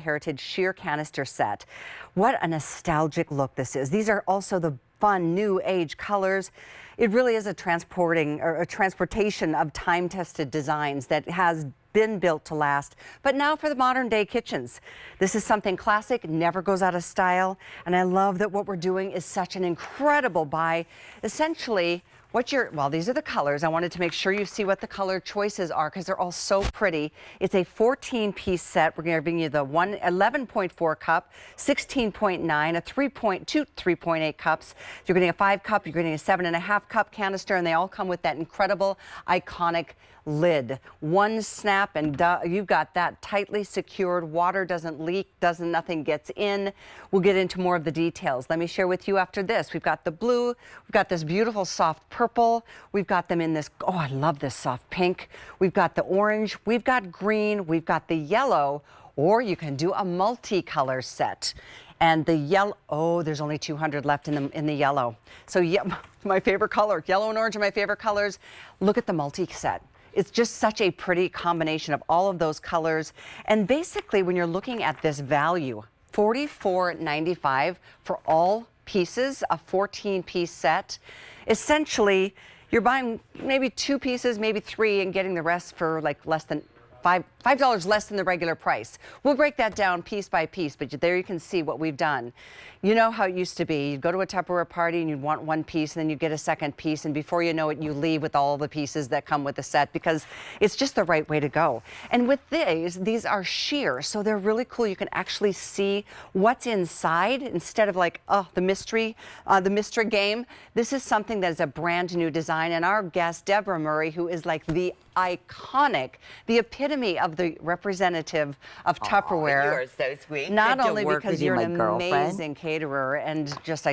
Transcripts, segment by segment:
Heritage Sheer Canister Set. What a nostalgic look this is. These are also the fun new age colors. It really is a transportation of time-tested designs that has been built to last, but now for the modern day kitchens. This is something classic, never goes out of style, and I love that what we're doing is such an incredible buy. Essentially, well, these are the colors. I wanted to make sure you see what the color choices are because they're all so pretty. It's a 14-piece set. We're giving you the 11.4 cup, 16.9, a 3.2, 3.8 cups. You're getting a 5 cup, you're getting a 7.5 cup canister, and they all come with that incredible, iconic lid. One snap and you've got that tightly secured. Water doesn't leak, nothing gets in. We'll get into more of the details. Let me share with you after this. We've got the blue, we've got this beautiful soft purple. We've got them in this, oh, I love this soft pink. We've got the orange, we've got green, we've got the yellow, or you can do a multi-color set. And the yellow, oh, there's only 200 left in the yellow. So yeah, my favorite color, yellow and orange are my favorite colors. Look at the multi-set. It's just such a pretty combination of all of those colors. And basically, when you're looking at this value, $44.95 for all pieces, a 14-piece set. Essentially, you're buying maybe 2 pieces, maybe 3, and getting the rest for like less than $5 less than the regular price. We'll break that down piece by piece, but there you can see what we've done. You know how it used to be. You'd go to a Tupperware party and you'd want one piece, and then you'd get a second piece, and before you know it, you leave with all the pieces that come with the set because it's just the right way to go. And with these are sheer, so they're really cool. You can actually see what's inside instead of like, oh, the mystery game. This is something that is a brand new design, and our guest, Deborah Murray, who is like the iconic, the epitome of the representative of Tupperware. You are so sweet. Not only because you're an amazing caterer and just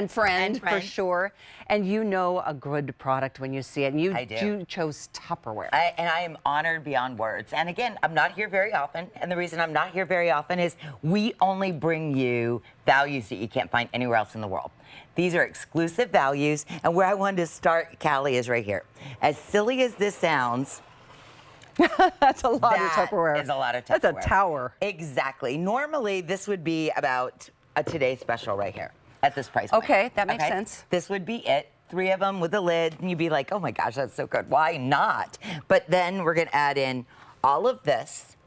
friend for sure, and you know a good product when you see it. And you chose Tupperware. And I am honored beyond words. And again, I'm not here very often, and the reason I'm not here very often is we only bring you values that you can't find anywhere else in the world. These are exclusive values, and where I wanted to start, Callie, is right here. As silly as this sounds, that's a lot of Tupperware. That is a lot of Tupperware. That's a tower. Exactly. Normally, this would be about a Today Special right here at this price point. Okay, that makes sense. This would be it. 3 of them with a lid, and you'd be like, oh my gosh, that's so good. Why not? But then we're going to add in all of this,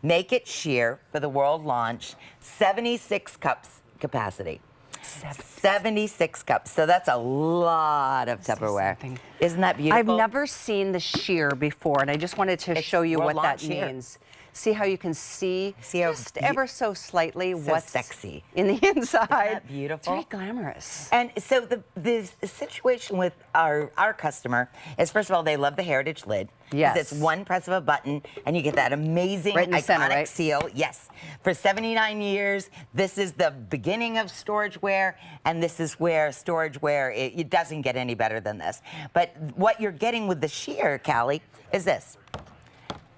make it sheer for the world launch, 76 cups capacity. 76 cups. So that's a lot of Tupperware. Isn't that beautiful? I've never seen the sheer before, and I just wanted to show you what that means. See how you can see just ever so slightly what's sexy in the inside. Isn't that beautiful? It's very glamorous. And so the situation with our customer is, first of all, they love the Heritage lid. Yes. It's one press of a button, and you get that amazing iconic seal. Yes. For 79 years, this is the beginning of storageware, and this is where storageware, it doesn't get any better than this. But what you're getting with the sheer, Callie, is this.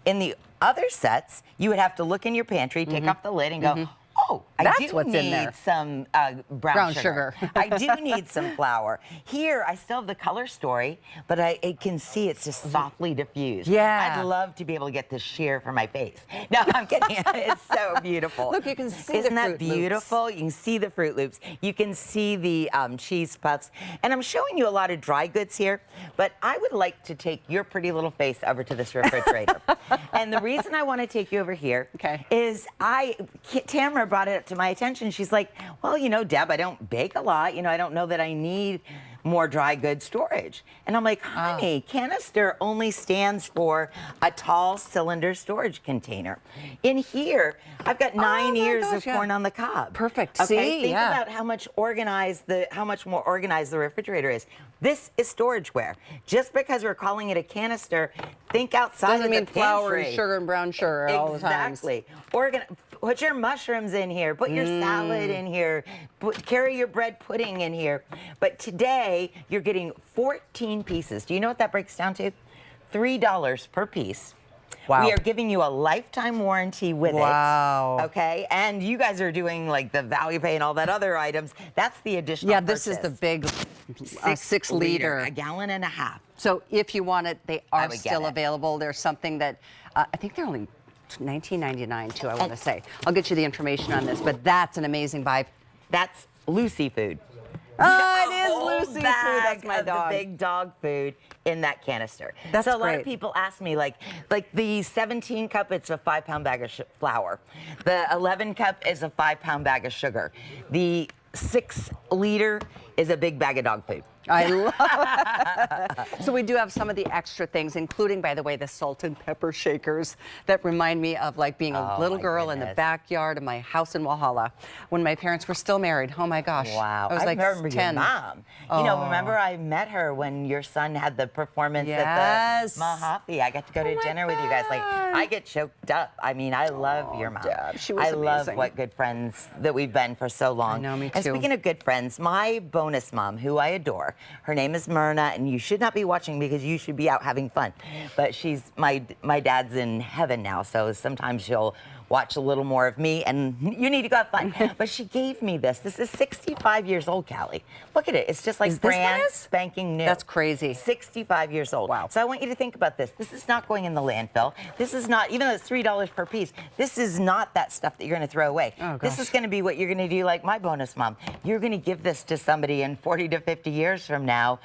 In the other sets, you would have to look in your pantry, take off the lid, and go, oh, I do need some brown sugar. I do need some flour. Here, I still have the color story, but I can see it's just softly diffused. Yeah. I'd love to be able to get this sheer for my face. No, I'm kidding. It's so beautiful. Look, you can see Isn't the that beautiful? You can see the Fruit Loops. You can see the cheese puffs. And I'm showing you a lot of dry goods here, but I would like to take your pretty little face over to this refrigerator. And the reason I want to take you over here is Tamara brought it up to my attention. She's like, well, you know, Deb, I don't bake a lot. You know, I don't know that I need more dry goods storage. And I'm like, honey, canister only stands for a tall cylinder storage container. In here, I've got 9 years of corn on the cob. Perfect. Okay, See, think about how much more organized the refrigerator is. This is storageware. Just because we're calling it a canister, think outside Doesn't of the mean flour and pantry. sugar and brown sugar all the time. Exactly. Put your mushrooms in here. Put your salad in here. Carry your bread pudding in here. But today, you're getting 14 pieces. Do you know what that breaks down to? $3 per piece. Wow. We are giving you a lifetime warranty with it. Wow. Okay? And you guys are doing like the value pay and all that other items. That's the additional this is the big 6 liter. A gallon and a half. So if you want it, they are still available. There's something that I think they're only $19.99 too, I want to say. I'll get you the information on this, but that's an amazing buy. That's Lucy food. Oh, it is Lucy food. Bag That's my of dog. The big dog food in that canister. That's so a lot great. of people ask me, like the 17 cup, it's a 5-pound bag of flour. The 11 cup is a 5-pound bag of sugar. The 6 liter is a big bag of dog food. I love it. So we do have some of the extra things, including, by the way, the salt and pepper shakers that remind me of like being a little girl in the backyard of my house in Walhalla when my parents were still married. Oh my gosh. Wow. I was like remember 10. your mom. You know, remember I met her when your son had the performance Yes. at the Mojave. I got to go to dinner with you guys. Like, I get choked up. I mean, I love your mom. Deb, she was I love amazing. what good friends that we've been for so long. I know, me And too. speaking of good friends, my bonus mom, who I adore, her name is Myrna, and you should not be watching because you should be out having fun. But she's my dad's in heaven now, so sometimes she'll watch a little more of me, and you need to go have fun. But she gave me this. This is 65 years old, Callie. Look at it. It's just like Is this what brand it is? spanking new. That's crazy. 65 years old. Wow. So I want you to think about this. This is not going in the landfill. This is not, even though it's $3 per piece, this is not that stuff that you're going to throw away. Oh, this gosh. is going to be what you're going to do like my bonus mom. You're going to give this to somebody in 40 to 50 years from now,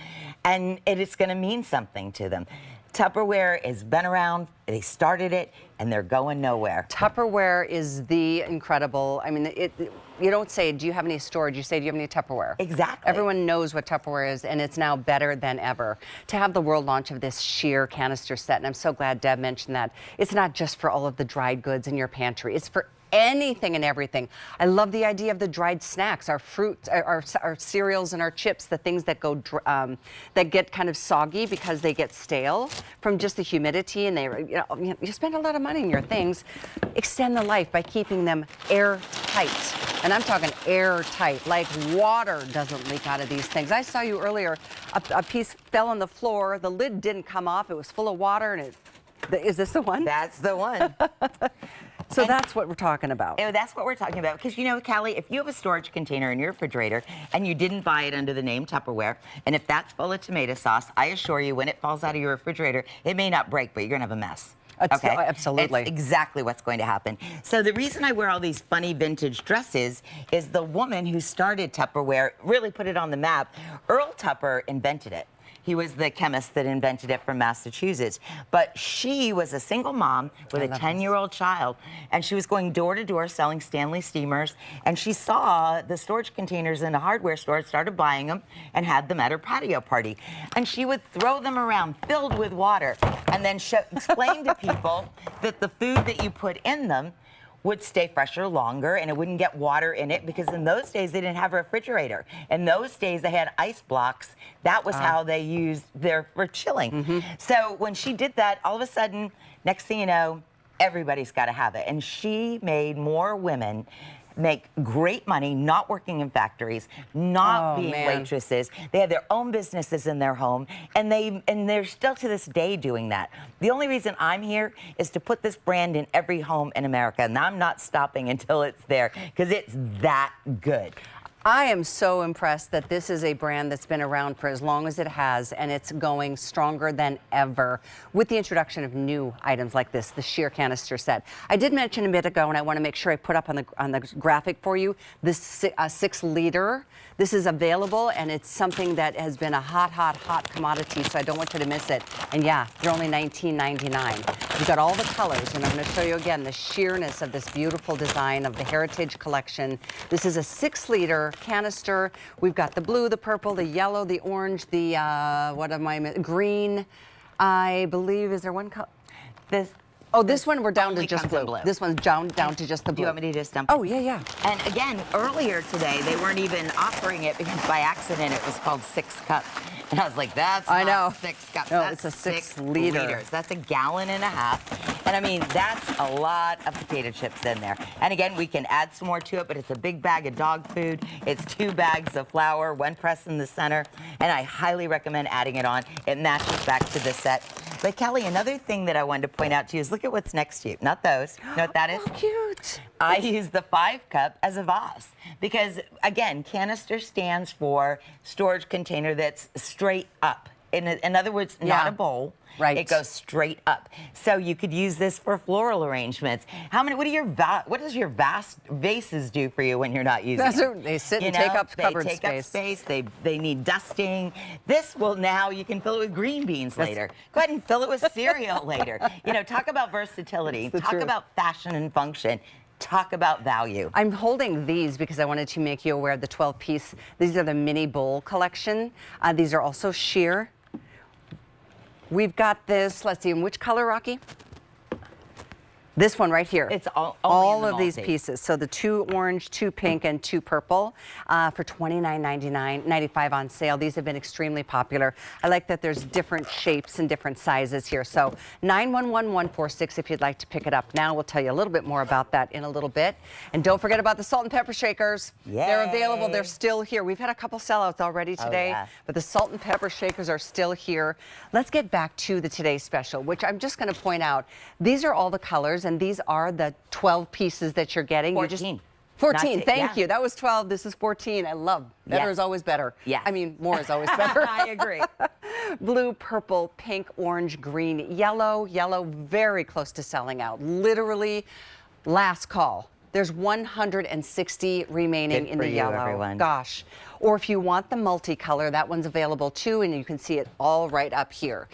and it's going to mean something to them. Tupperware has been around, they started it, and they're going nowhere. Tupperware is the incredible, I mean, you don't say, do you have any storage? You say, do you have any Tupperware? Exactly. Everyone knows what Tupperware is, and it's now better than ever. To have the world launch of this sheer canister set, and I'm so glad Deb mentioned that, it's not just for all of the dried goods in your pantry, it's for anything and everything. I love the idea of the dried snacks, our fruits, our cereals and our chips, the things that go that get kind of soggy because they get stale from just the humidity, and you spend a lot of money on your things. Extend the life by keeping them airtight. And I'm talking airtight, like water doesn't leak out of these things. I saw you earlier, a piece fell on the floor, the lid didn't come off, it was full of water, and is this the one? That's the one. So that's what we're talking about. That's what we're talking about. Because, you know, Callie, if you have a storage container in your refrigerator and you didn't buy it under the name Tupperware, and if that's full of tomato sauce, I assure you, when it falls out of your refrigerator, it may not break, but you're going to have a mess. Okay? Absolutely. It's exactly what's going to happen. So the reason I wear all these funny vintage dresses is the woman who started Tupperware really put it on the map. Earl Tupper invented it. He was the chemist that invented it from Massachusetts. But she was a single mom with a 10-year-old child, and she was going door to door selling Stanley steamers, and she saw the storage containers in a hardware store, started buying them, and had them at her patio party. And she would throw them around filled with water, and then explain to people that the food that you put in them would stay fresher longer, and it wouldn't get water in it, because in those days they didn't have a refrigerator. In those days they had ice blocks. That was how they used for chilling. So when she did that, all of a sudden, next thing you know, everybody's got to have it. And she made more women make great money, not working in factories, not being waitresses. They had their own businesses in their home, and they're still to this day doing that. The only reason I'm here is to put this brand in every home in America, and I'm not stopping until it's there, because it's that good. I am so impressed that this is a brand that's been around for as long as it has, and it's going stronger than ever with the introduction of new items like this, the sheer canister set. I did mention a minute ago, and I want to make sure I put up on the graphic for you, this 6 liter. This is available, and it's something that has been a hot commodity, so I don't want you to miss it. And yeah, they're only $19.99. You've got all the colors, and I'm going to show you again the sheerness of this beautiful design of the Heritage Collection. This is a 6 liter canister. We've got the blue, the purple, the yellow, the orange, the green. I believe, is there one color? This one we're down to just blue. This one's down to just the blue. Do you want me to just dump it? Oh, yeah. And again, earlier today, they weren't even offering it because by accident it was called 6 cup. And I was like, that's not 6 cups. No, that's it's a 6 6 liter. liters. That's a gallon and a half. And I mean, that's a lot of potato chips in there. And again, we can add some more to it, but it's a big bag of dog food. It's 2 bags of flour, 1 press in the center. And I highly recommend adding it on. It matches back to the set. But Kelly, another thing that I wanted to point out to you is look at what's next to you. Not those. You know what that is? Oh, cute. I use the 5 cup as a vase because, again, canister stands for storage container that's straight up. in other words, not a bowl. Right. It goes straight up. So you could use this for floral arrangements. What does your vast vases do for you when you're not using them? They sit and take up cupboard space. They take up space. They need dusting. This will now, you can fill it with green beans later. Go ahead and fill it with cereal later. You know, talk about versatility. Talk about fashion and function. Talk about value. I'm holding these because I wanted to make you aware of the 12-piece. These are the mini bowl collection. These are also sheer. We've got this, let's see, in which color, Rocky? This one right here. It's all of these pieces. So the 2 orange, 2 pink, and 2 purple for $29.95 on sale. These have been extremely popular. I like that there's different shapes and different sizes here. So 911-146 if you'd like to pick it up now. We'll tell you a little bit more about that in a little bit. And don't forget about the salt and pepper shakers. Yay. They're available. They're still here. We've had a couple sellouts already today, but the salt and pepper shakers are still here. Let's get back to the Today's Special, which I'm just going to point out. These are all the colors, and these are the 12 pieces that you're getting. 14. 14, thank you. That was 12, this is 14. I love, better is always better. Yes. I mean, more is always better. I agree. Blue, purple, pink, orange, green, yellow, very close to selling out. Literally, last call. There's 160 remaining in the yellow. Everyone. Gosh. Or if you want the multicolor, that one's available too, and you can see it all right up here.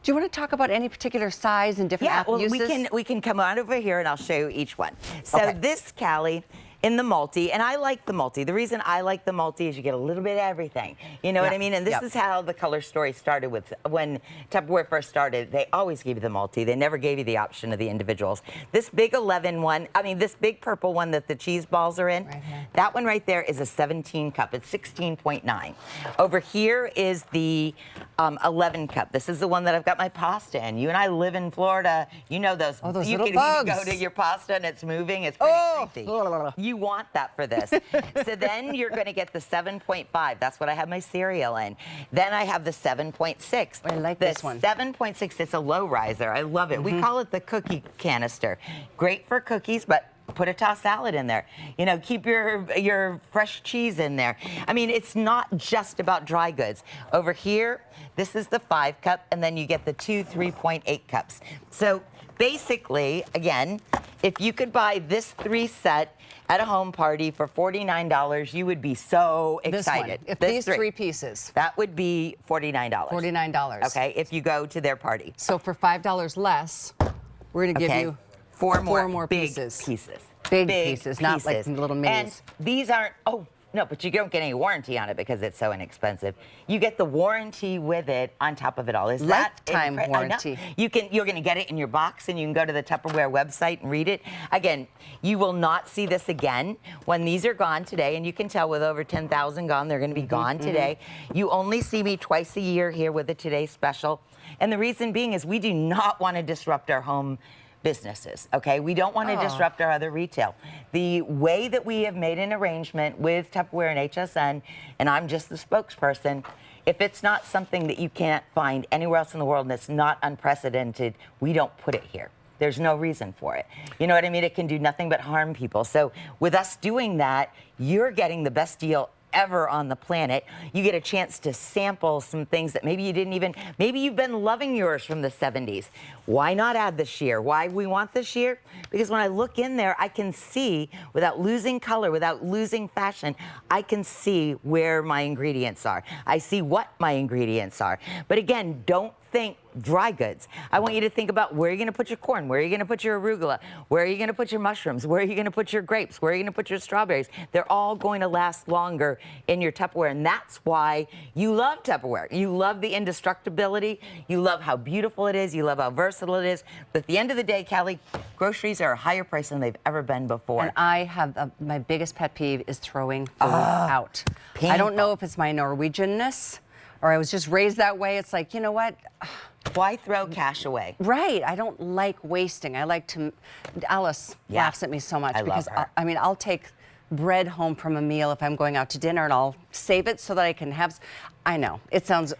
Do you want to talk about any particular size and different uses? we can come on over here and I'll show you each one. So this, Callie, in the multi, and I like the multi. The reason I like the multi is you get a little bit of everything. You know what I mean? And this is how the color story started with, when Tupperware first started, they always gave you the multi. They never gave you the option of the individuals. This big 11 one, this big purple one that the cheese balls are in, that one right there is a 17 cup. It's 16.9. Over here is the 11 cup. This is the one that I've got my pasta in. You and I live in Florida. You know those. Oh, those you little can bugs. go to your pasta and it's moving. It's pretty crazy. You want that for this. So then you're going to get the 7.5. That's what I have my cereal in. Then I have the 7.6. I like this one. 7.6, it's a low riser. I love it. We call it the cookie canister. Great for cookies, but put a tossed salad in there. You know, keep your fresh cheese in there. I mean, it's not just about dry goods. Over here, this is the 5 cup, and then you get the 2 3.8 cups. So basically, again, if you could buy this 3 set at a home party for $49, you would be so excited. If these 3 pieces. That would be $49. $49. Okay, if you go to their party. So for $5 less, we're going to give you four more big pieces. Big pieces, not like little minis. And these aren't, no, but you don't get any warranty on it because it's so inexpensive. You get the warranty with it on top of it all. Is lifetime that warranty? You're going to get it in your box, and you can go to the Tupperware website and read it. Again, you will not see this again when these are gone today, and you can tell with over 10,000 gone, they're going to be gone today. You only see me twice a year here with the Today Special, and the reason being is we do not want to disrupt our home businesses, okay? We don't want to disrupt our other retail. The way that we have made an arrangement with Tupperware and HSN, and I'm just the spokesperson, if it's not something that you can't find anywhere else in the world and it's not unprecedented, we don't put it here. There's no reason for it. You know what I mean? It can do nothing but harm people. So with us doing that, you're getting the best deal ever on the planet. You get a chance to sample some things that maybe you didn't even, maybe you've been loving yours from the 70s. Why not add this year? Why we want this year? Because when I look in there, I can see, without losing color, without losing fashion, I can see where my ingredients are. I see what my ingredients are. But again, don't think dry goods. I want you to think about where you're going to put your corn, where you're going to put your arugula, where are you going to put your mushrooms, where are you going to put your grapes, where are you going to put your strawberries. They're all going to last longer in your Tupperware, and that's why you love Tupperware. You love the indestructibility, you love how beautiful it is, you love how versatile it is. But at the end of the day, Callie, groceries are a higher price than they've ever been before. And I have, my biggest pet peeve is throwing food out. Painful. I don't know if it's my Norwegianness or I was just raised that way. It's like, you know what? Why throw cash away? Right. I don't like wasting. I like to. Alice laughs at me so much because love her. I mean, I'll take bread home from a meal if I'm going out to dinner, and I'll save it so that I can have. I know it sounds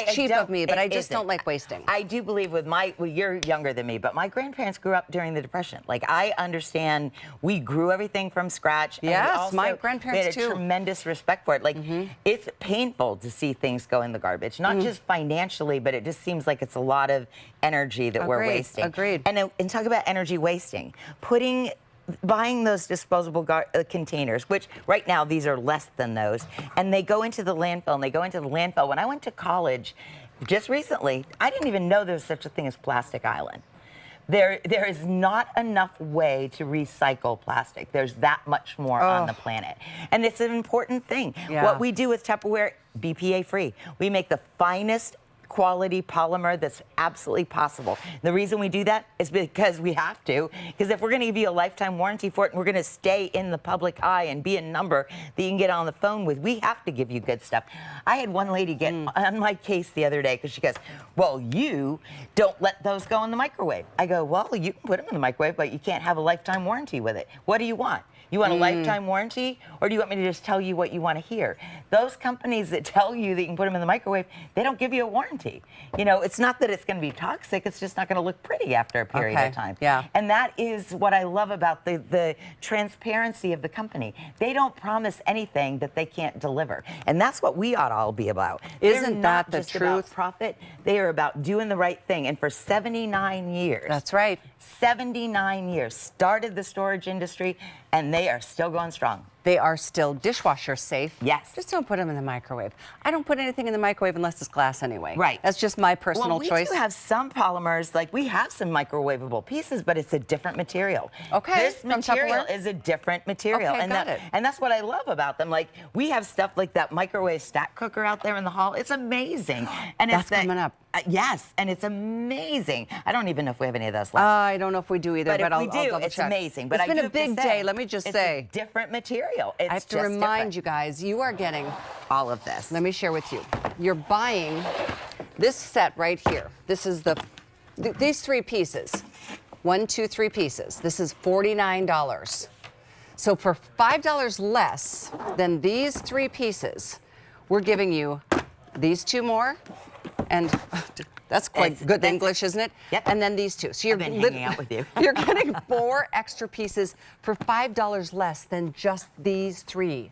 cheap of me, but I just don't like wasting. I do believe with you're younger than me, but my grandparents grew up during the Depression. Like, I understand we grew everything from scratch. And Yes, we also, my grandparents we had a tremendous respect for it. Like, it's painful to see things go in the garbage, not just financially, but it just seems like it's a lot of energy that we're wasting. Agreed. And talk about energy wasting. Buying those disposable containers, which right now these are less than those, and they go into the landfill. When I went to college just recently, I didn't even know there was such a thing as Plastic Island. There is not enough way to recycle plastic. There's that much more on the planet. And it's an important thing. Yeah. What we do with Tupperware, BPA free. We make the finest quality polymer that's absolutely possible. The reason we do that is because we have to, because if we're going to give you a lifetime warranty for it and we're going to stay in the public eye and be a number that you can get on the phone with, we have to give you good stuff. I had one lady get on my case the other day because she goes, well, you don't let those go in the microwave. I go, well, you can put them in the microwave, but you can't have a lifetime warranty with it. What do you want? You want a lifetime warranty, or do you want me to just tell you what you want to hear? Those companies that tell you that you can put them in the microwave, they don't give you a warranty. You know, it's not that it's going to be toxic, it's just not going to look pretty after a period of time. Yeah. And that is what I love about the transparency of the company. They don't promise anything that they can't deliver. And that's what we ought to all be about. Isn't that the just about truth? profit. They are about doing the right thing. And for 79 years. That's right. 79 years, started the storage industry, and they are still going strong. They are still dishwasher safe. Yes. Just don't put them in the microwave. I don't put anything in the microwave unless it's glass anyway. Right. That's just my personal choice. We do have some polymers, like we have some microwavable pieces, but it's a different material. Okay. This material is a different material. Okay, and that's what I love about them. Like, we have stuff like that microwave stack cooker out there in the hall. It's amazing. And That's coming up. Yes, and it's amazing. I don't even know if we have any of those left. I don't know if we do either, but if we do, I'll double it's check. amazing. But it's been a big day, let me just say. It's a different material. It's I have to just remind different. you guys, you are getting, all of this. let me share with you. You're buying this set right here. This is these 3 pieces. 1, 2, 3 pieces. This is $49. So for $5 less than these 3 pieces, we're giving you these 2 more, and that's quite good English, isn't it? Yep. And then these 2. So you're I've been hanging out with you. You're getting 4 extra pieces for $5 less than just these 3.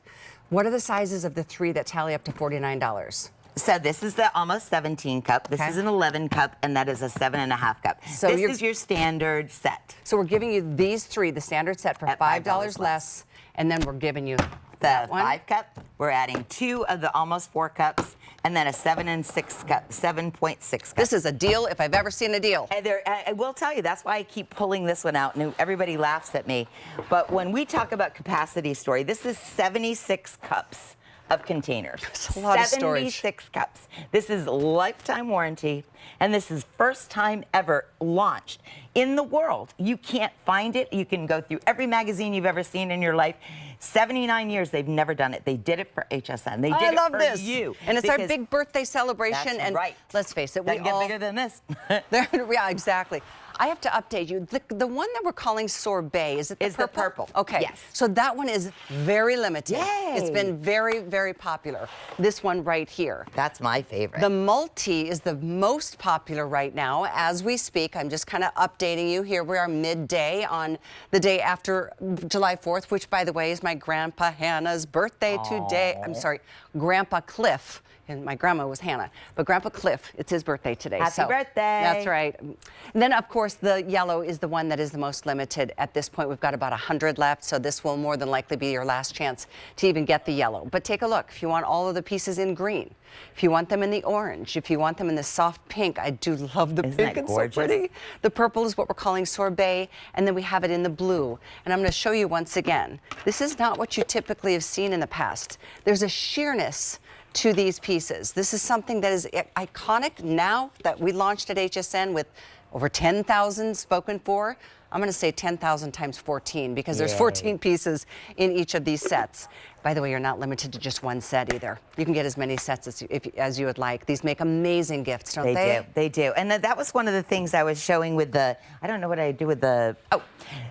What are the sizes of the 3 that tally up to $49? So this is the almost 17 cup. This is an 11 cup, and that is a 7.5 cup. So this is your standard set. So we're giving you these 3, the standard set, for $5 less, and then we're giving you the 5 cup. We're adding 2 of the almost 4 cups, and then a 7.6 cup. This is a deal if I've ever seen a deal. And I will tell you, that's why I keep pulling this one out, and everybody laughs at me. But when we talk about capacity storage, this is 76 cups of containers. That's a lot of storage. 76 cups. This is lifetime warranty, and this is first time ever launched in the world. You can't find it. You can go through every magazine you've ever seen in your life. 79 years, they've never done it. They did it for HSN. They did it for you. And it's our big birthday celebration. That's and right. Let's face it, Doesn't get bigger than this. Yeah, exactly. I have to update you. The one that we're calling sorbet, is it the purple? Okay. Yes. So that one is very limited. Yay. It's been very, very popular. This one right here. That's my favorite. The multi is the most popular right now as we speak. I'm just kind of updating you. Here we are midday on the day after July 4th, which, by the way, is my Grandpa Hannah's birthday today. I'm sorry, Grandpa Cliff. And my grandma was Hannah, but Grandpa Cliff, it's his birthday today. Happy birthday. That's right. And then, of course, the yellow is the one that is the most limited. At this point, we've got about 100 left, so this will more than likely be your last chance to even get the yellow. But take a look. If you want all of the pieces in green, if you want them in the orange, if you want them in the soft pink, I do love the pink. It's so pretty. The purple is what we're calling sorbet, and then we have it in the blue. And I'm going to show you once again. This is not what you typically have seen in the past. There's a sheerness to these pieces. This is something that is iconic now that we launched at HSN with over 10,000 spoken for. I'm going to say 10,000 times 14 because there's 14 pieces in each of these sets. By the way, you're not limited to just one set either. You can get as many sets as you would like. These make amazing gifts, don't they? They do. And that was one of the things I was showing with the, I don't know what I do with the,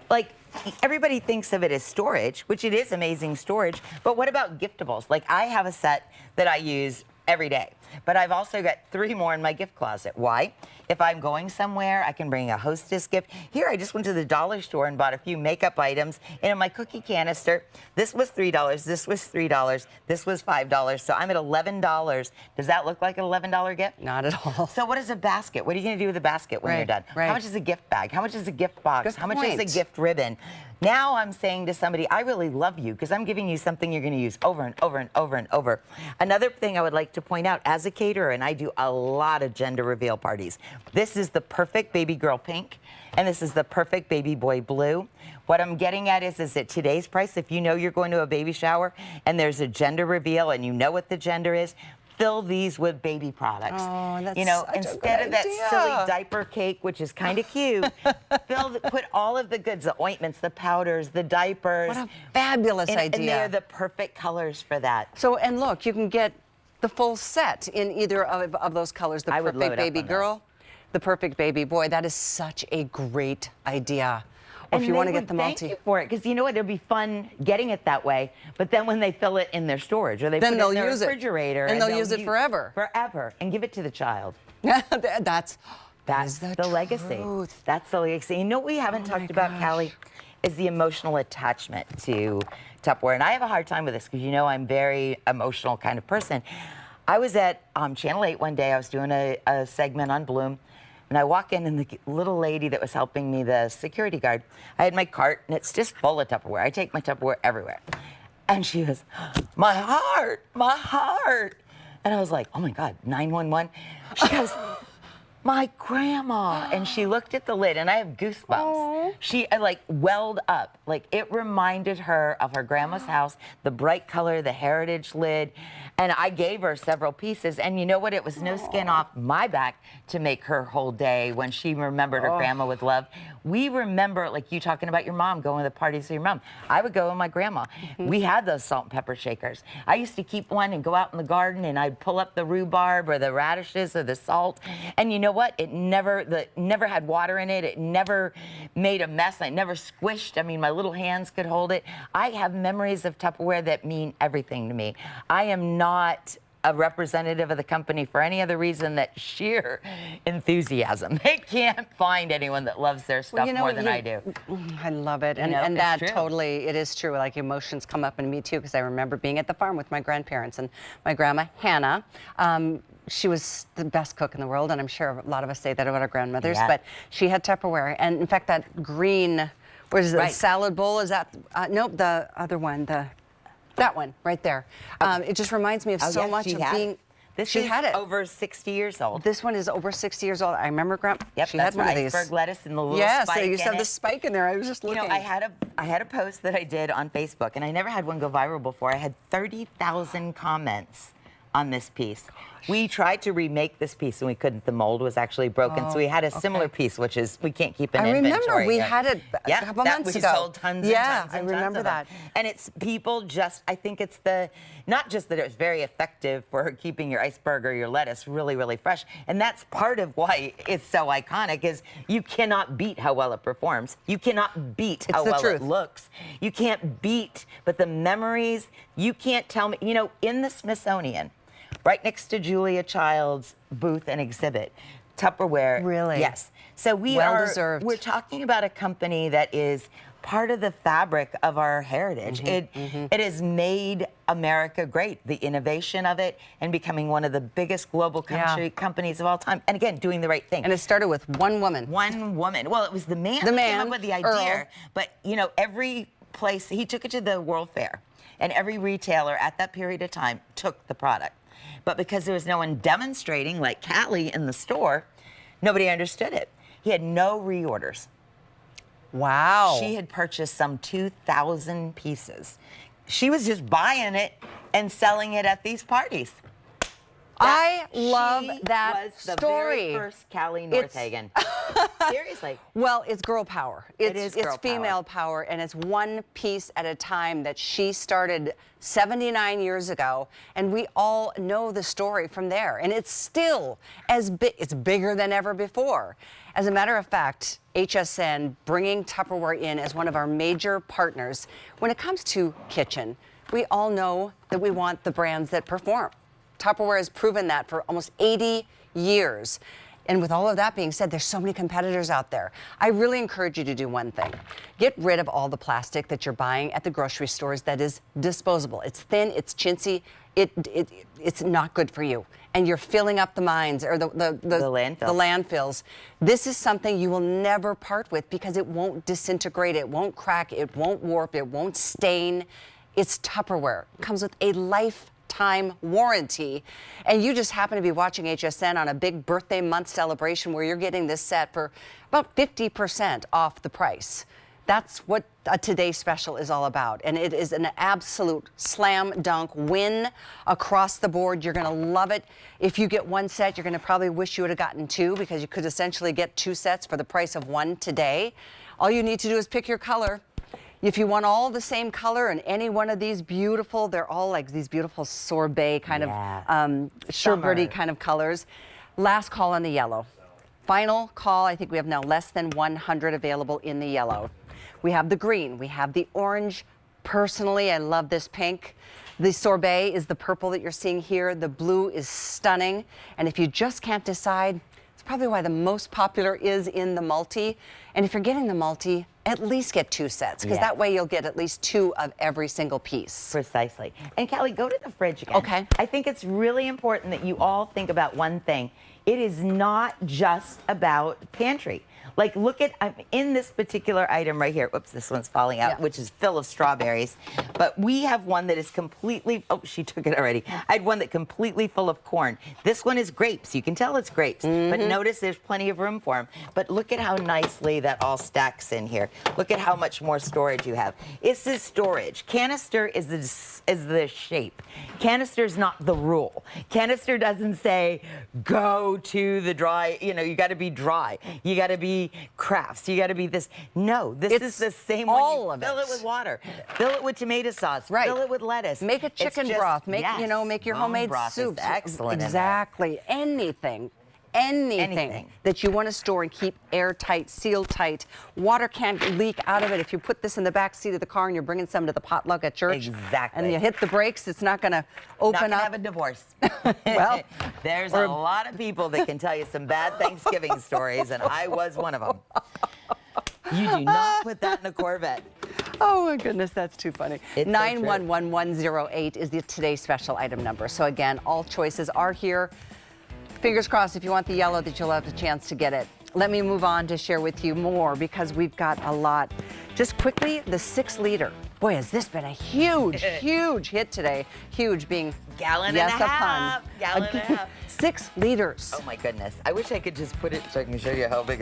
like everybody thinks of it as storage, which it is amazing storage, but what about giftables? Like I have a set that I use every day, but I've also got 3 more in my gift closet. Why? If I'm going somewhere, I can bring a hostess gift. Here, I just went to the dollar store and bought a few makeup items. And in my cookie canister, this was $3, this was $3, this was $5. So I'm at $11. Does that look like an $11 gift? Not at all. So what is a basket? What are you going to do with a basket when you're done? Right. How much is a gift bag? How much is a gift box? Good How much is point. a gift ribbon? Now I'm saying to somebody, I really love you because I'm giving you something you're going to use over and over and over and over. Another thing I would like to point out, as a caterer, and I do a lot of gender reveal parties, this is the perfect baby girl pink, and this is the perfect baby boy blue. What I'm getting at is at today's price, if you know you're going to a baby shower and there's a gender reveal and you know what the gender is, fill these with baby products. Oh, that's you know, such a instead good of that idea. silly diaper cake, which is kind of cute, put all of the goods, the ointments, the powders, the diapers. What a fabulous idea. And they're the perfect colors for that. So, and look, you can get the full set in either of those colors, the I would perfect load up baby on girl, the perfect baby boy. That is such a great idea. Or And if you they want to would get the thank multi. you for it, because you know what? It'll be fun getting it that way. But then when they fill it in their storage or they Then put it they'll in their use it. refrigerator, And they'll use it forever. forever, and give it to the child. That's That's the legacy. truth. That's the legacy. You know what we haven't talked about, Callie, is the emotional attachment to Tupperware. And I have a hard time with this because you know I'm very emotional kind of person. I was at Channel 8 one day. I was doing a segment on Bloom. And I walk in, and the little lady that was helping me, the security guard, I had my cart, and it's just full of Tupperware. I take my Tupperware everywhere. And she goes, my heart, my heart. And I was like, oh my God, 911. She goes, my grandma. And she looked at the lid, and I have goosebumps. Aww. She like welled up. Like it reminded her of her grandma's house, the bright color, the heritage lid. And I gave her several pieces. And you know what? It was no skin off my back to make her whole day when she remembered her grandma with love. We remember, like you talking about your mom going to the parties with your mom. I would go with my grandma. We had those salt and pepper shakers. I used to keep one and go out in the garden, and I'd pull up the rhubarb or the radishes or the salt. And you know what? It never had water in it. It never made a mess. It never squished. I mean, my little hands could hold it. I have memories of Tupperware that mean everything to me. I am not a representative of the company for any other reason than sheer enthusiasm. They can't find anyone that loves their stuff more than I do. I love it. And, know, and it's that true. totally, it is true. Like emotions come up in me too, because I remember being at the farm with my grandparents, and my grandma, Hannah, she was the best cook in the world, and I'm sure a lot of us say that about our grandmothers, Yeah. but she had Tupperware. And in fact, that green, what is it, Right. salad bowl, is that, nope, the other one, that one right there. It just reminds me of so yes, much she of had being, it. This she is had it. over 60 years old. This one is over 60 years old. I remember Yep, she that's had one of these. iceberg lettuce and the little Yeah, spike so you used to in have the it. spike in there. I was just You looking. know, I had a post that I did on Facebook, and I never had one go viral before. I had 30,000 comments on this piece. We tried to remake this piece, and we couldn't. The mold was actually broken, so we had a similar piece, which is we can't keep in inventory. I remember we here. had it a Yeah, couple that months we ago. sold tons and Yeah, tons and I tons remember of them. that. And it's people just, I think it's not just that it was very effective for keeping your iceberg or your lettuce really, really fresh. And that's part of why it's so iconic is you cannot beat how well it performs. You cannot beat how the well truth. it looks. You can't beat, but the memories, you can't tell me, you know, in the Smithsonian, right next to Julia Child's booth and exhibit, Tupperware. Really? Yes. So Well-deserved. we're talking about a company that is part of the fabric of our heritage. It has made America great, the innovation of it, and becoming one of the biggest global companies of all time. And again, doing the right thing. And it started with one woman. One woman. Well, it was the man The that man, came up with the idea. Earl. But, you know, every place, he took it to the World Fair, and every retailer at that period of time took the product. But because there was no one demonstrating, like Callie in the store, nobody understood it. He had no reorders. Wow. She had purchased some 2,000 pieces. She was just buying it and selling it at these parties. I love that was the story. very first Callie Northagen. Seriously. Well, it's girl power. It's girl female power, and it's one piece at a time that she started 79 years ago, and we all know the story from there. And it's still as big, it's bigger than ever before. As a matter of fact, HSN bringing Tupperware in as one of our major partners. When it comes to kitchen, we all know that we want the brands that perform. Tupperware has proven that for almost 80 years. And with all of that being said, there's so many competitors out there. I really encourage you to do one thing. Get rid of all the plastic that you're buying at the grocery stores that is disposable. It's thin, it's chintzy, it's not good for you. And you're filling up the mines or the landfills. This is something you will never part with because it won't disintegrate, it won't crack, it won't warp, it won't stain. It's Tupperware. It comes with a lifetime warranty, and you just happen to be watching HSN on a big birthday month celebration where you're getting this set for about 50% off the price. That's what a Today Special is all about, and it is an absolute slam dunk win across the board. You're gonna love it. If you get one set, you're gonna probably wish you would have gotten two because you could essentially get two sets for the price of one today. All you need to do is pick your color. If you want all the same color and any one of these beautiful, they're all like these beautiful sorbet kind of sherbety kind of colors. Last call on the yellow. Final call, I think we have now less than 100 available in the yellow. We have the green, we have the orange. Personally, I love this pink. The sorbet is the purple that you're seeing here. The blue is stunning. And if you just can't decide, it's probably why the most popular is in the multi. And if you're getting the multi, at least get two sets, because that way you'll get at least two of every single piece. Precisely. And Callie, go to the fridge again. Okay. I think it's really important that you all think about one thing. It is not just about pantry. Like, look at, in this particular item right here, whoops, this one's falling out, which is full of strawberries. But we have one that is completely, oh, she took it already. I had one that completely full of corn. This one is grapes. You can tell it's grapes, but notice there's plenty of room for them. But look at how nicely that all stacks in here. Look at how much more storage you have. This is storage. Canister is the shape. Canister is not the rule. Canister doesn't say, go to the dry, you know, you got to be dry. You got to be crafts. You got to be this. No, this is the same all one. Of Fill it. it with water. Fill it with tomato sauce. Fill it with lettuce. Make a chicken broth. Make make your homemade broth soups. Is excellent. Exactly. Anything that you want to store and keep airtight, seal tight. Water can't leak out of it. If you put this in the back seat of the car and you're bringing some to the potluck at church, and you hit the brakes, it's not going to open up. Not have a divorce. Well, there's a lot of people that can tell you some bad Thanksgiving stories, and I was one of them. You do not put that in a Corvette. Oh my goodness, that's too funny. It's 911108 is the Today Special item number. So again, all choices are here. Fingers crossed if you want the yellow that you'll have the chance to get it. Let me move on to share with you more because we've got a lot. Just quickly, the 6-liter. Boy, has this been a huge, huge hit today. Huge being gallon and a half. Gallon and a half. 6 liters. Oh my goodness. I wish I could just put it so I can show you how big it